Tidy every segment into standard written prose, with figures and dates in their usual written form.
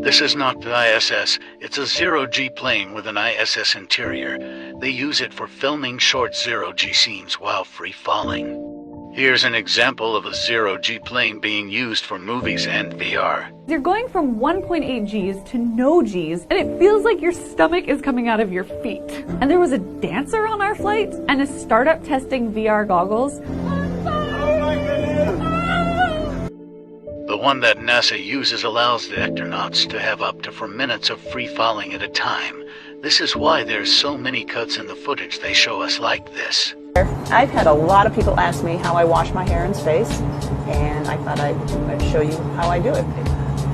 This is not the ISS. It's a zero-G plane with an ISS interior. They use it for filming short zero-G scenes while free-falling. Here's an example of a zero-G plane being used for movies and VR. You're going from 1.8 Gs to no Gs, and it feels like your stomach is coming out of your feet. And there was a dancer on our flight and a startup testing VR goggles. The one that NASA uses allows the astronauts to have up to 4 minutes of free falling at a time. This is why there's so many cuts in the footage they show us like this. I've had a lot of people ask me how I wash my hair and face, and I thought I'd show you how I do it.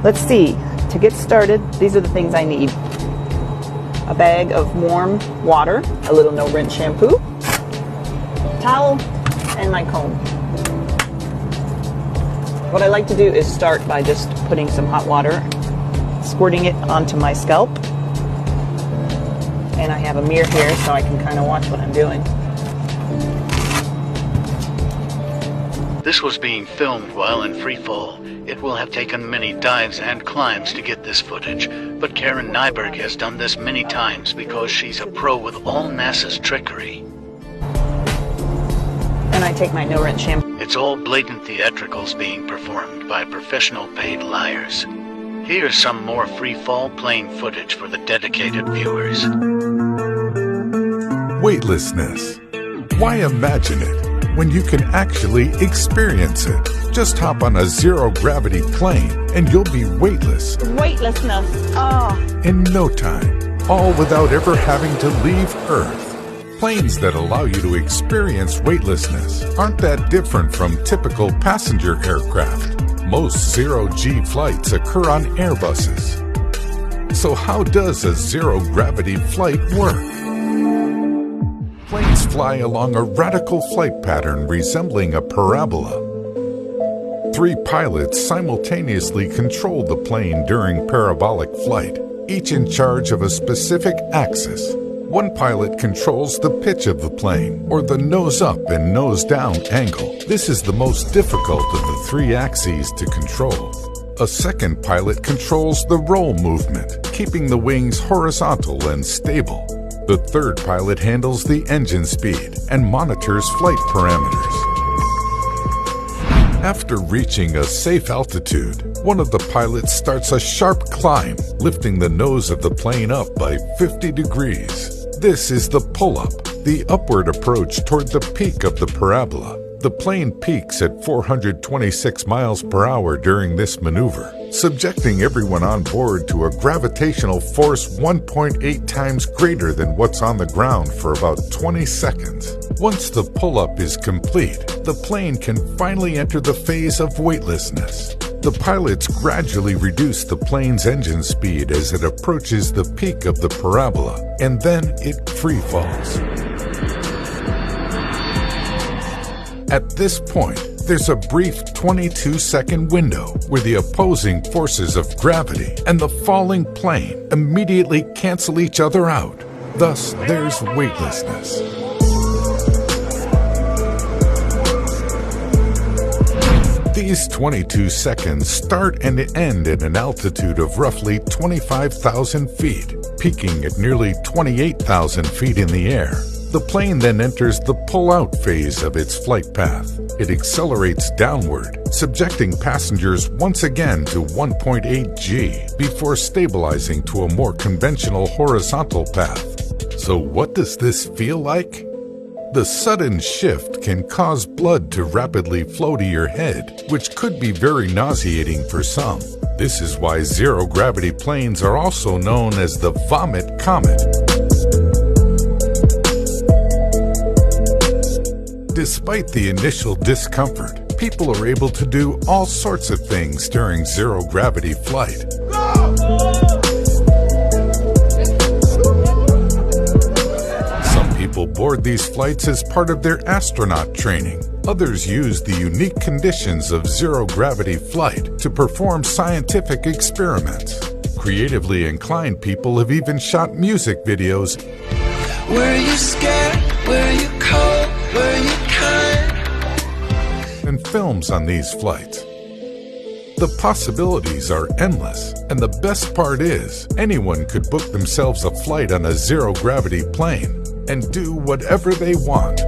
Let's see, to get started, these are the things I need. A bag of warm water, a little no-rinse shampoo, towel, and my comb. What I like to do is start by just putting some hot water, squirting it onto my scalp. And I have a mirror here so I can kind of watch what I'm doing. This was being filmed while in free fall. It will have taken many dives and climbs to get this footage, but Karen Nyberg has done this many times because she's a pro with all NASA's trickery. And I take my no-rinse shampoo. It's all blatant theatricals being performed by professional paid liars. Here's some more free fall plane footage for the dedicated viewers. Weightlessness. Why imagine it when you can actually experience it? Just hop on a zero-gravity plane and you'll be weightless. Weightlessness. Oh. In no time, all without ever having to leave Earth. Planes that allow you to experience weightlessness aren't that different from typical passenger aircraft. Most zero-G flights occur on Airbuses. So how does a zero-gravity flight work? Planes fly along a radical flight pattern resembling a parabola. 3 pilots simultaneously control the plane during parabolic flight, each in charge of a specific axis. One pilot controls the pitch of the plane, or the nose-up and nose-down angle. This is the most difficult of the 3 axes to control. A second pilot controls the roll movement, keeping the wings horizontal and stable. The third pilot handles the engine speed and monitors flight parameters. After reaching a safe altitude, one of the pilots starts a sharp climb, lifting the nose of the plane up by 50 degrees. This is the pull-up, the upward approach toward the peak of the parabola. The plane peaks at 426 miles per hour during this maneuver, subjecting everyone on board to a gravitational force 1.8 times greater than what's on the ground for about 20 seconds. Once the pull-up is complete, the plane can finally enter the phase of weightlessness. The pilots gradually reduce the plane's engine speed as it approaches the peak of the parabola, and then it free falls. At this point, there's a brief 22-second window where the opposing forces of gravity and the falling plane immediately cancel each other out. Thus, there's weightlessness. These 22 seconds start and end at an altitude of roughly 25,000 feet, peaking at nearly 28,000 feet in the air. The plane then enters the pull-out phase of its flight path. It accelerates downward, subjecting passengers once again to 1.8 G before stabilizing to a more conventional horizontal path. So what does this feel like? The sudden shift can cause blood to rapidly flow to your head, which could be very nauseating for some. This is why zero-gravity planes are also known as the vomit comet. Despite the initial discomfort, people are able to do all sorts of things during zero-gravity flight. People board these flights as part of their astronaut training. Others use the unique conditions of zero-gravity flight to perform scientific experiments. Creatively inclined people have even shot music videos. Were you scared? Were you cold? Were you kind? And films on these flights. The possibilities are endless, and the best part is, anyone could book themselves a flight on a zero-gravity plane and do whatever they want.